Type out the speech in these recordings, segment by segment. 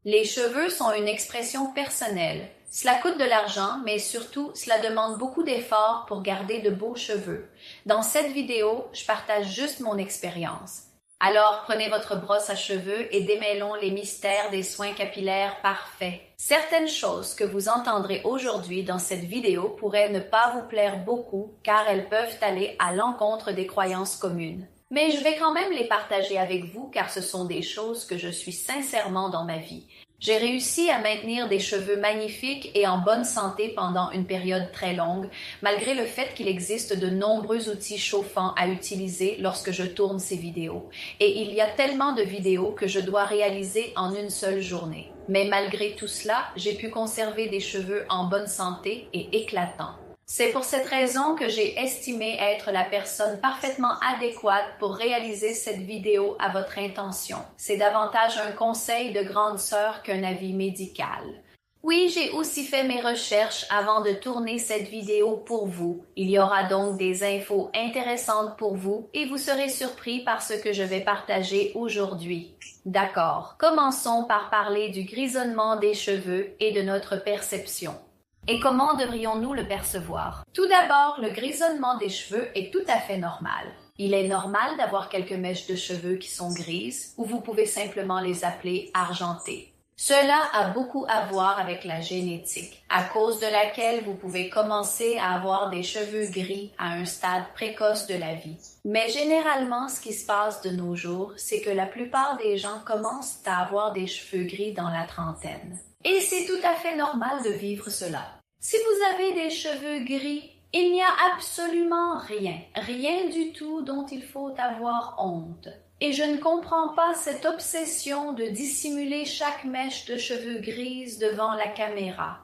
Les cheveux sont une expression personnelle. Cela coûte de l'argent, mais surtout, cela demande beaucoup d'efforts pour garder de beaux cheveux. Dans cette vidéo, je partage juste mon expérience. Alors, prenez votre brosse à cheveux et démêlons les mystères des soins capillaires parfaits. Certaines choses que vous entendrez aujourd'hui dans cette vidéo pourraient ne pas vous plaire beaucoup car elles peuvent aller à l'encontre des croyances communes. Mais je vais quand même les partager avec vous car ce sont des choses que je suis sincèrement dans ma vie. J'ai réussi à maintenir des cheveux magnifiques et en bonne santé pendant une période très longue, malgré le fait qu'il existe de nombreux outils chauffants à utiliser lorsque je tourne ces vidéos. Et il y a tellement de vidéos que je dois réaliser en une seule journée. Mais malgré tout cela, j'ai pu conserver des cheveux en bonne santé et éclatants. C'est pour cette raison que j'ai estimé être la personne parfaitement adéquate pour réaliser cette vidéo à votre intention. C'est davantage un conseil de grande sœur qu'un avis médical. Oui, j'ai aussi fait mes recherches avant de tourner cette vidéo pour vous. Il y aura donc des infos intéressantes pour vous et vous serez surpris par ce que je vais partager aujourd'hui. D'accord, commençons par parler du grisonnement des cheveux et de notre perception. Et comment devrions-nous le percevoir? Tout d'abord, le grisonnement des cheveux est tout à fait normal. Il est normal d'avoir quelques mèches de cheveux qui sont grises, ou vous pouvez simplement les appeler argentées. Cela a beaucoup à voir avec la génétique, à cause de laquelle vous pouvez commencer à avoir des cheveux gris à un stade précoce de la vie. Mais généralement, ce qui se passe de nos jours, c'est que la plupart des gens commencent à avoir des cheveux gris dans la trentaine. Et c'est tout à fait normal de vivre cela. Si vous avez des cheveux gris, il n'y a absolument rien du tout dont il faut avoir honte. Et je ne comprends pas cette obsession de dissimuler chaque mèche de cheveux grises devant la caméra.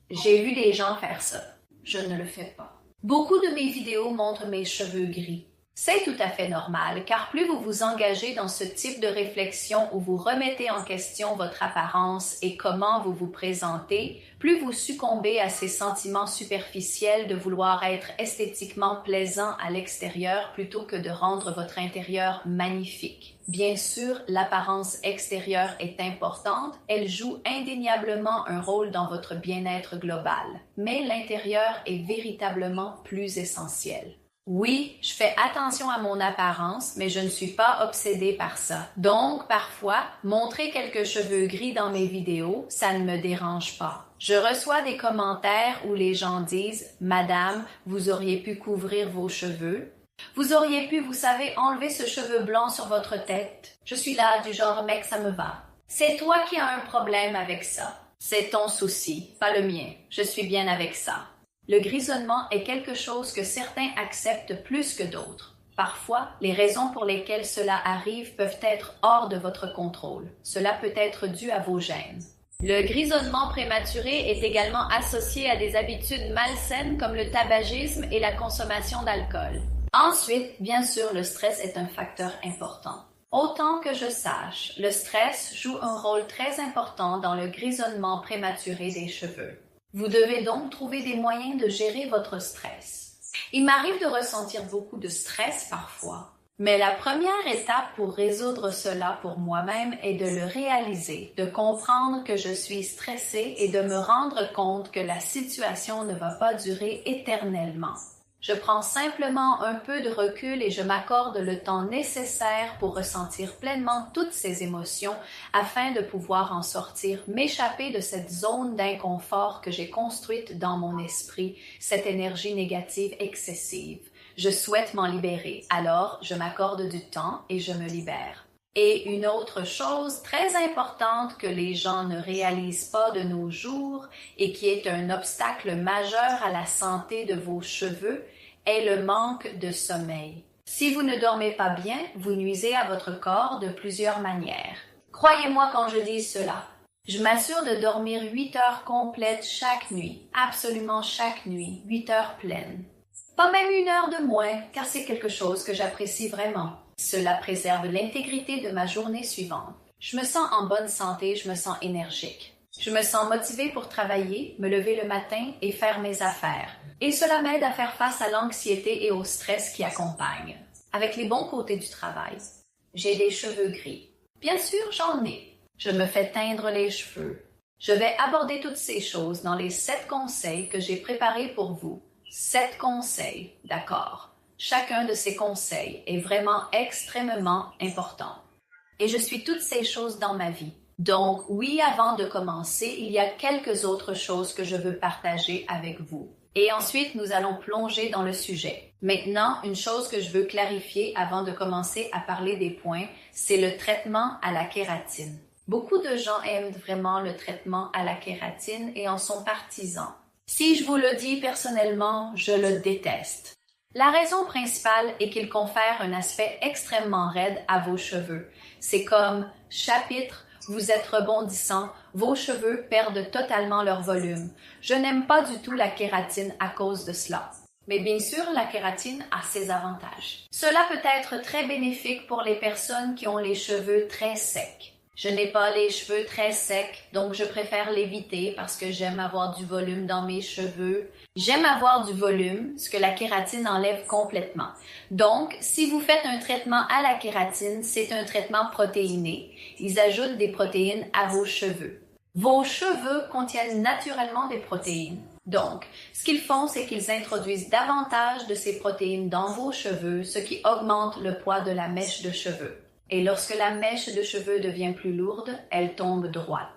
J'ai vu des gens faire ça. Je ne le fais pas. Beaucoup de mes vidéos montrent mes cheveux gris. C'est tout à fait normal, car plus vous vous engagez dans ce type de réflexion où vous remettez en question votre apparence et comment vous vous présentez, plus vous succombez à ces sentiments superficiels de vouloir être esthétiquement plaisant à l'extérieur plutôt que de rendre votre intérieur magnifique. Bien sûr, l'apparence extérieure est importante, elle joue indéniablement un rôle dans votre bien-être global, mais l'intérieur est véritablement plus essentiel. Oui, je fais attention à mon apparence, mais je ne suis pas obsédée par ça. Donc, parfois, montrer quelques cheveux gris dans mes vidéos, ça ne me dérange pas. Je reçois des commentaires où les gens disent « Madame, vous auriez pu couvrir vos cheveux. Vous auriez pu, vous savez, enlever ce cheveu blanc sur votre tête. » Je suis là du genre « Mec, ça me va. » C'est toi qui as un problème avec ça. C'est ton souci, pas le mien. Je suis bien avec ça. Le grisonnement est quelque chose que certains acceptent plus que d'autres. Parfois, les raisons pour lesquelles cela arrive peuvent être hors de votre contrôle. Cela peut être dû à vos gènes. Le grisonnement prématuré est également associé à des habitudes malsaines comme le tabagisme et la consommation d'alcool. Ensuite, bien sûr, le stress est un facteur important. Autant que je sache, le stress joue un rôle très important dans le grisonnement prématuré des cheveux. Vous devez donc trouver des moyens de gérer votre stress. Il m'arrive de ressentir beaucoup de stress parfois, mais la première étape pour résoudre cela pour moi-même est de le réaliser, de comprendre que je suis stressée et de me rendre compte que la situation ne va pas durer éternellement. Je prends simplement un peu de recul et je m'accorde le temps nécessaire pour ressentir pleinement toutes ces émotions afin de pouvoir en sortir, m'échapper de cette zone d'inconfort que j'ai construite dans mon esprit, cette énergie négative excessive. Je souhaite m'en libérer, alors je m'accorde du temps et je me libère. Et une autre chose très importante que les gens ne réalisent pas de nos jours et qui est un obstacle majeur à la santé de vos cheveux est le manque de sommeil. Si vous ne dormez pas bien, vous nuisez à votre corps de plusieurs manières. Croyez-moi quand je dis cela. Je m'assure de dormir 8 heures complètes chaque nuit, absolument chaque nuit, 8 heures pleines. Pas même 1 heure de moins, car c'est quelque chose que j'apprécie vraiment. Cela préserve l'intégrité de ma journée suivante. Je me sens en bonne santé, je me sens énergique. Je me sens motivée pour travailler, me lever le matin et faire mes affaires. Et cela m'aide à faire face à l'anxiété et au stress qui accompagnent. Avec les bons côtés du travail, j'ai des cheveux gris. Bien sûr, j'en ai. Je me fais teindre les cheveux. Je vais aborder toutes ces choses dans les 7 conseils que j'ai préparés pour vous. 7 conseils, d'accord. Chacun de ces conseils est vraiment extrêmement important. Et je suis toutes ces choses dans ma vie. Donc, oui, avant de commencer, il y a quelques autres choses que je veux partager avec vous. Et ensuite, nous allons plonger dans le sujet. Maintenant, une chose que je veux clarifier avant de commencer à parler des points, c'est le traitement à la kératine. Beaucoup de gens aiment vraiment le traitement à la kératine et en sont partisans. Si je vous le dis personnellement, je le déteste. La raison principale est qu'il confère un aspect extrêmement raide à vos cheveux. C'est comme chapitre, vous êtes rebondissant, vos cheveux perdent totalement leur volume. Je n'aime pas du tout la kératine à cause de cela. Mais bien sûr, la kératine a ses avantages. Cela peut être très bénéfique pour les personnes qui ont les cheveux très secs. Je n'ai pas les cheveux très secs, donc je préfère l'éviter parce que j'aime avoir du volume dans mes cheveux. J'aime avoir du volume, ce que la kératine enlève complètement. Donc, si vous faites un traitement à la kératine, c'est un traitement protéiné. Ils ajoutent des protéines à vos cheveux. Vos cheveux contiennent naturellement des protéines. Donc, ce qu'ils font, c'est qu'ils introduisent davantage de ces protéines dans vos cheveux, ce qui augmente le poids de la mèche de cheveux. Et lorsque la mèche de cheveux devient plus lourde, elle tombe droite.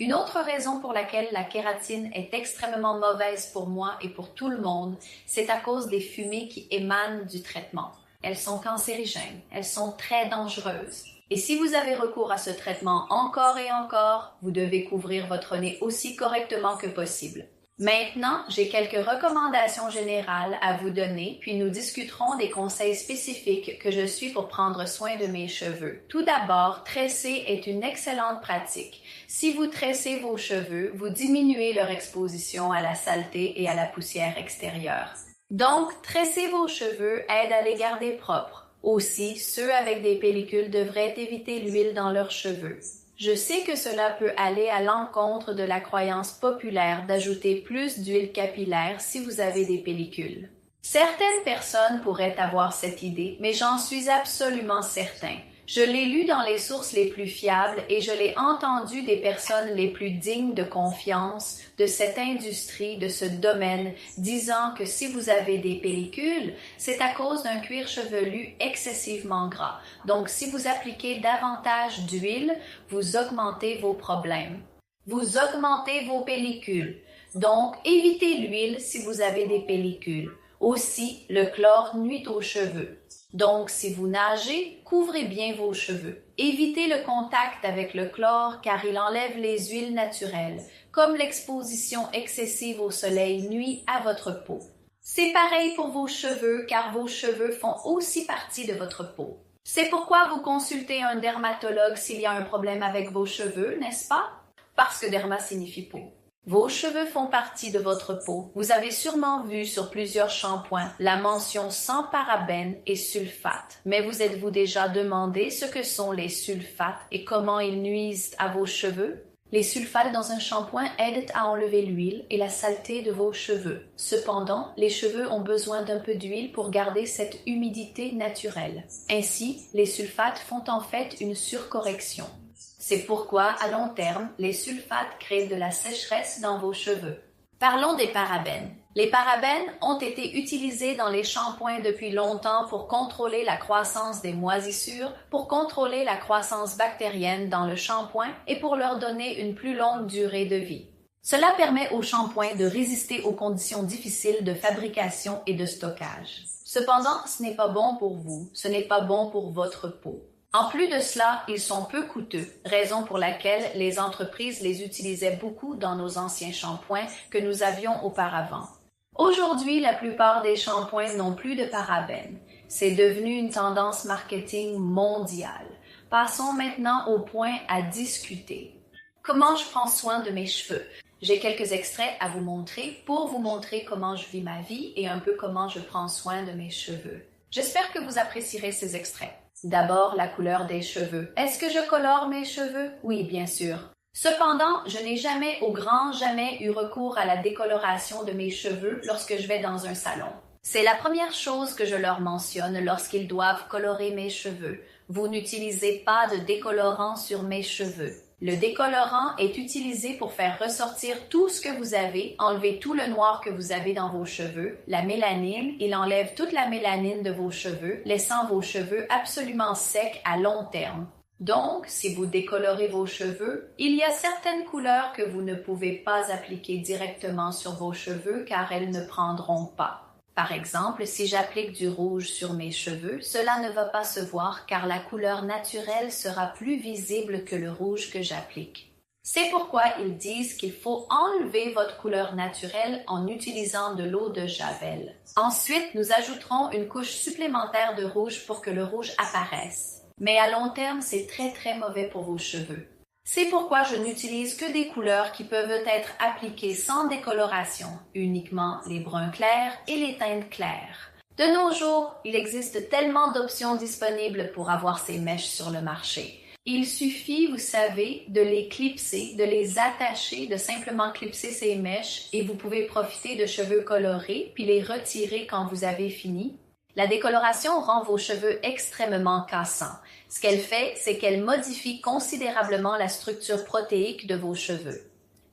Une autre raison pour laquelle la kératine est extrêmement mauvaise pour moi et pour tout le monde, c'est à cause des fumées qui émanent du traitement. Elles sont cancérigènes, elles sont très dangereuses. Et si vous avez recours à ce traitement encore et encore, vous devez couvrir votre nez aussi correctement que possible. Maintenant, j'ai quelques recommandations générales à vous donner, puis nous discuterons des conseils spécifiques que je suis pour prendre soin de mes cheveux. Tout d'abord, tresser est une excellente pratique. Si vous tressez vos cheveux, vous diminuez leur exposition à la saleté et à la poussière extérieure. Donc, tresser vos cheveux aide à les garder propres. Aussi, ceux avec des pellicules devraient éviter l'huile dans leurs cheveux. Je sais que cela peut aller à l'encontre de la croyance populaire d'ajouter plus d'huile capillaire si vous avez des pellicules. Certaines personnes pourraient avoir cette idée, mais j'en suis absolument certain. Je l'ai lu dans les sources les plus fiables et je l'ai entendu des personnes les plus dignes de confiance de cette industrie, de ce domaine, disant que si vous avez des pellicules, c'est à cause d'un cuir chevelu excessivement gras. Donc, si vous appliquez davantage d'huile, vous augmentez vos problèmes. Vous augmentez vos pellicules. Donc, évitez l'huile si vous avez des pellicules. Aussi, le chlore nuit aux cheveux. Donc, si vous nagez, couvrez bien vos cheveux. Évitez le contact avec le chlore car il enlève les huiles naturelles, comme l'exposition excessive au soleil nuit à votre peau. C'est pareil pour vos cheveux car vos cheveux font aussi partie de votre peau. C'est pourquoi vous consultez un dermatologue s'il y a un problème avec vos cheveux, n'est-ce pas? Parce que derma signifie peau. Vos cheveux font partie de votre peau. Vous avez sûrement vu sur plusieurs shampoings la mention sans parabènes et sulfates. Mais vous êtes-vous déjà demandé ce que sont les sulfates et comment ils nuisent à vos cheveux? Les sulfates dans un shampoing aident à enlever l'huile et la saleté de vos cheveux. Cependant, les cheveux ont besoin d'un peu d'huile pour garder cette humidité naturelle. Ainsi, les sulfates font en fait une surcorrection. C'est pourquoi, à long terme, les sulfates créent de la sécheresse dans vos cheveux. Parlons des parabènes. Les parabènes ont été utilisés dans les shampoings depuis longtemps pour contrôler la croissance des moisissures, pour contrôler la croissance bactérienne dans le shampoing et pour leur donner une plus longue durée de vie. Cela permet aux shampoings de résister aux conditions difficiles de fabrication et de stockage. Cependant, ce n'est pas bon pour vous, ce n'est pas bon pour votre peau. En plus de cela, ils sont peu coûteux, raison pour laquelle les entreprises les utilisaient beaucoup dans nos anciens shampoings que nous avions auparavant. Aujourd'hui, la plupart des shampoings n'ont plus de parabènes. C'est devenu une tendance marketing mondiale. Passons maintenant au point à discuter. Comment je prends soin de mes cheveux? J'ai quelques extraits à vous montrer pour vous montrer comment je vis ma vie et un peu comment je prends soin de mes cheveux. J'espère que vous apprécierez ces extraits. D'abord, la couleur des cheveux. Est-ce que je colore mes cheveux? Oui, bien sûr. Cependant, je n'ai jamais, au grand jamais, eu recours à la décoloration de mes cheveux lorsque je vais dans un salon. C'est la première chose que je leur mentionne lorsqu'ils doivent colorer mes cheveux. Vous n'utilisez pas de décolorant sur mes cheveux. Le décolorant est utilisé pour faire ressortir tout ce que vous avez, enlever tout le noir que vous avez dans vos cheveux, la mélanine, il enlève toute la mélanine de vos cheveux, laissant vos cheveux absolument secs à long terme. Donc, si vous décolorez vos cheveux, il y a certaines couleurs que vous ne pouvez pas appliquer directement sur vos cheveux car elles ne prendront pas. Par exemple, si j'applique du rouge sur mes cheveux, cela ne va pas se voir car la couleur naturelle sera plus visible que le rouge que j'applique. C'est pourquoi ils disent qu'il faut enlever votre couleur naturelle en utilisant de l'eau de Javel. Ensuite, nous ajouterons une couche supplémentaire de rouge pour que le rouge apparaisse. Mais à long terme, c'est très mauvais pour vos cheveux. C'est pourquoi je n'utilise que des couleurs qui peuvent être appliquées sans décoloration, uniquement les bruns clairs et les teintes claires. De nos jours, il existe tellement d'options disponibles pour avoir ces mèches sur le marché. Il suffit, vous savez, de les clipser, de les attacher, de simplement clipser ces mèches et vous pouvez profiter de cheveux colorés puis les retirer quand vous avez fini. La décoloration rend vos cheveux extrêmement cassants. Ce qu'elle fait, c'est qu'elle modifie considérablement la structure protéique de vos cheveux.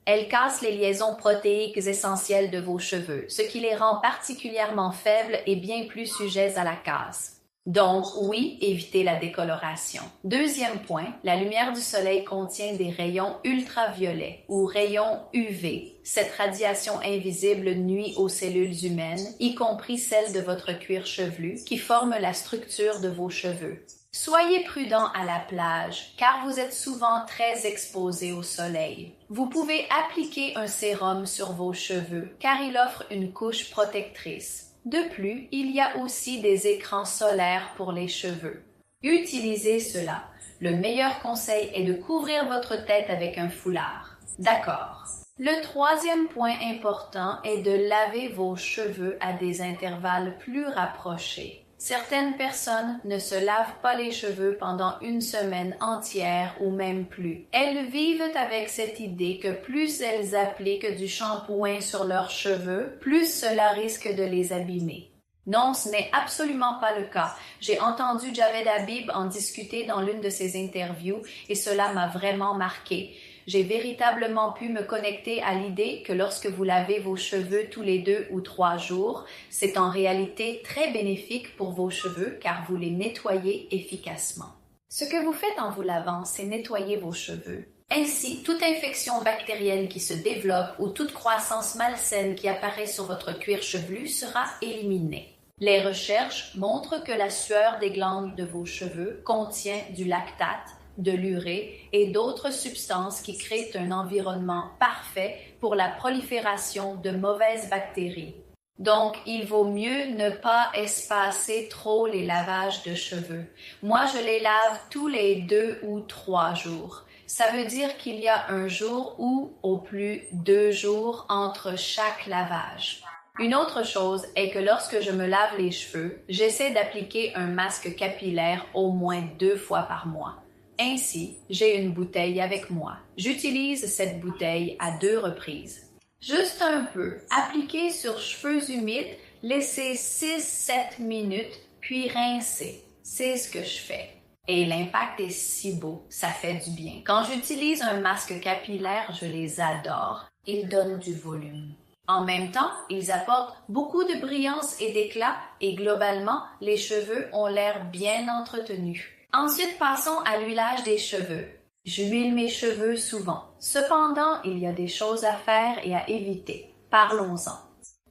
Elle casse les liaisons protéiques essentielles de vos cheveux, ce qui les rend particulièrement faibles et bien plus sujets à la casse. Donc, oui, évitez la décoloration. Deuxième point, la lumière du soleil contient des rayons ultraviolets ou rayons UV. Cette radiation invisible nuit aux cellules humaines, y compris celles de votre cuir chevelu, qui forment la structure de vos cheveux. Soyez prudent à la plage, car vous êtes souvent très exposé au soleil. Vous pouvez appliquer un sérum sur vos cheveux, car il offre une couche protectrice. De plus, il y a aussi des écrans solaires pour les cheveux. Utilisez cela. Le meilleur conseil est de couvrir votre tête avec un foulard. D'accord. Le troisième point important est de laver vos cheveux à des intervalles plus rapprochés. Certaines personnes ne se lavent pas les cheveux pendant une semaine entière ou même plus. Elles vivent avec cette idée que plus elles appliquent du shampoing sur leurs cheveux, plus cela risque de les abîmer. Non, ce n'est absolument pas le cas. J'ai entendu Javed Habib en discuter dans l'une de ses interviews et cela m'a vraiment marqué. J'ai véritablement pu me connecter à l'idée que lorsque vous lavez vos cheveux tous les 2 ou 3 jours, c'est en réalité très bénéfique pour vos cheveux car vous les nettoyez efficacement. Ce que vous faites en vous lavant, c'est nettoyer vos cheveux. Ainsi, toute infection bactérienne qui se développe ou toute croissance malsaine qui apparaît sur votre cuir chevelu sera éliminée. Les recherches montrent que la sueur des glandes de vos cheveux contient du lactate, de l'urée et d'autres substances qui créent un environnement parfait pour la prolifération de mauvaises bactéries. Donc, il vaut mieux ne pas espacer trop les lavages de cheveux. Moi, je les lave tous les 2 ou 3 jours. Ça veut dire qu'il y a un jour ou au plus 2 jours entre chaque lavage. Une autre chose est que lorsque je me lave les cheveux, j'essaie d'appliquer un masque capillaire au moins 2 fois par mois. Ainsi, j'ai une bouteille avec moi. J'utilise cette bouteille à 2 reprises. Juste un peu, appliquez sur cheveux humides, laissez 6-7 minutes, puis rincez. C'est ce que je fais. Et l'impact est si beau, ça fait du bien. Quand j'utilise un masque capillaire, je les adore. Ils donnent du volume. En même temps, ils apportent beaucoup de brillance et d'éclat et globalement, les cheveux ont l'air bien entretenus. Ensuite, passons à l'huilage des cheveux. J'huile mes cheveux souvent. Cependant, il y a des choses à faire et à éviter. Parlons-en.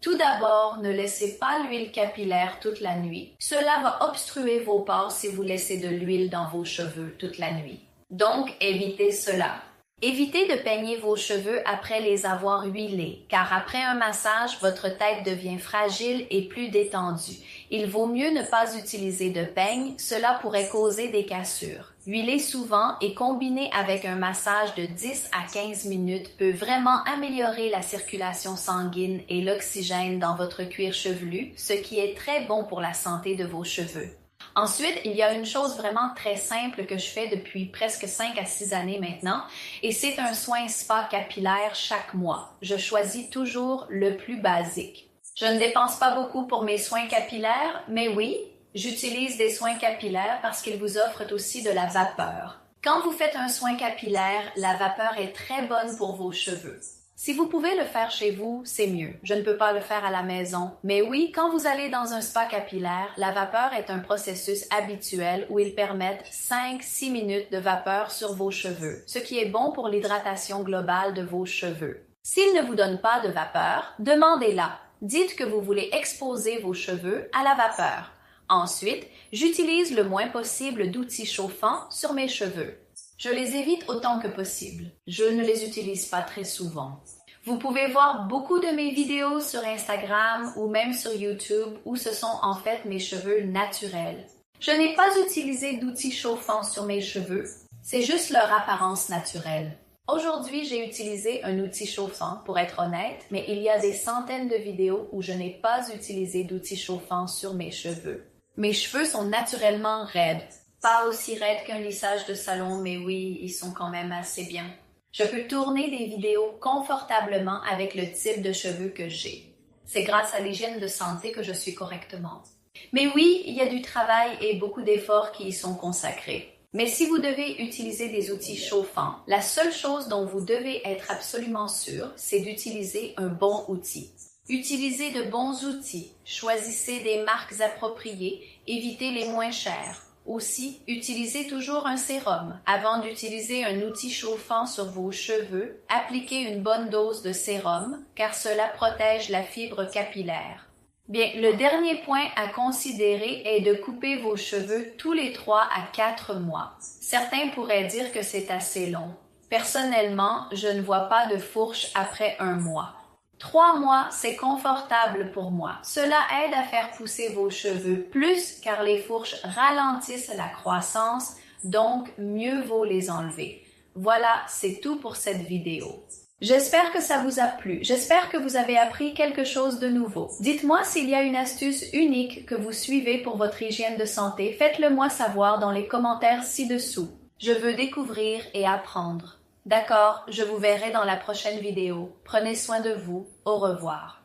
Tout d'abord, ne laissez pas l'huile capillaire toute la nuit. Cela va obstruer vos pores si vous laissez de l'huile dans vos cheveux toute la nuit. Donc, évitez cela. Évitez de peigner vos cheveux après les avoir huilés, car après un massage, votre tête devient fragile et plus détendue. Il vaut mieux ne pas utiliser de peigne, cela pourrait causer des cassures. Huiler souvent et combiner avec un massage de 10 à 15 minutes peut vraiment améliorer la circulation sanguine et l'oxygène dans votre cuir chevelu, ce qui est très bon pour la santé de vos cheveux. Ensuite, il y a une chose vraiment très simple que je fais depuis presque 5 à 6 années maintenant, et c'est un soin spa capillaire chaque mois. Je choisis toujours le plus basique. Je ne dépense pas beaucoup pour mes soins capillaires, mais oui, j'utilise des soins capillaires parce qu'ils vous offrent aussi de la vapeur. Quand vous faites un soin capillaire, la vapeur est très bonne pour vos cheveux. Si vous pouvez le faire chez vous, c'est mieux. Je ne peux pas le faire à la maison. Mais oui, quand vous allez dans un spa capillaire, la vapeur est un processus habituel où ils permettent 5-6 minutes de vapeur sur vos cheveux, ce qui est bon pour l'hydratation globale de vos cheveux. S'ils ne vous donnent pas de vapeur, demandez-la. Dites que vous voulez exposer vos cheveux à la vapeur. Ensuite, j'utilise le moins possible d'outils chauffants sur mes cheveux. Je les évite autant que possible. Je ne les utilise pas très souvent. Vous pouvez voir beaucoup de mes vidéos sur Instagram ou même sur YouTube où ce sont en fait mes cheveux naturels. Je n'ai pas utilisé d'outils chauffants sur mes cheveux, c'est juste leur apparence naturelle. Aujourd'hui, j'ai utilisé un outil chauffant, pour être honnête, mais il y a des centaines de vidéos où je n'ai pas utilisé d'outils chauffants sur mes cheveux. Mes cheveux sont naturellement raides. Pas aussi raides qu'un lissage de salon, mais oui, ils sont quand même assez bien. Je peux tourner des vidéos confortablement avec le type de cheveux que j'ai. C'est grâce à l'hygiène de santé que je suis correctement. Mais oui, il y a du travail et beaucoup d'efforts qui y sont consacrés. Mais si vous devez utiliser des outils chauffants, la seule chose dont vous devez être absolument sûr, c'est d'utiliser un bon outil. Utilisez de bons outils, choisissez des marques appropriées, évitez les moins chers. Aussi, utilisez toujours un sérum. Avant d'utiliser un outil chauffant sur vos cheveux, appliquez une bonne dose de sérum, car cela protège la fibre capillaire. Bien, le dernier point à considérer est de couper vos cheveux tous les 3 à 4 mois. Certains pourraient dire que c'est assez long. Personnellement, je ne vois pas de fourche après 1 mois. 3 mois, c'est confortable pour moi. Cela aide à faire pousser vos cheveux plus car les fourches ralentissent la croissance, donc mieux vaut les enlever. Voilà, c'est tout pour cette vidéo. J'espère que ça vous a plu. J'espère que vous avez appris quelque chose de nouveau. Dites-moi s'il y a une astuce unique que vous suivez pour votre hygiène de santé. Faites-le moi savoir dans les commentaires ci-dessous. Je veux découvrir et apprendre. D'accord, je vous verrai dans la prochaine vidéo. Prenez soin de vous. Au revoir.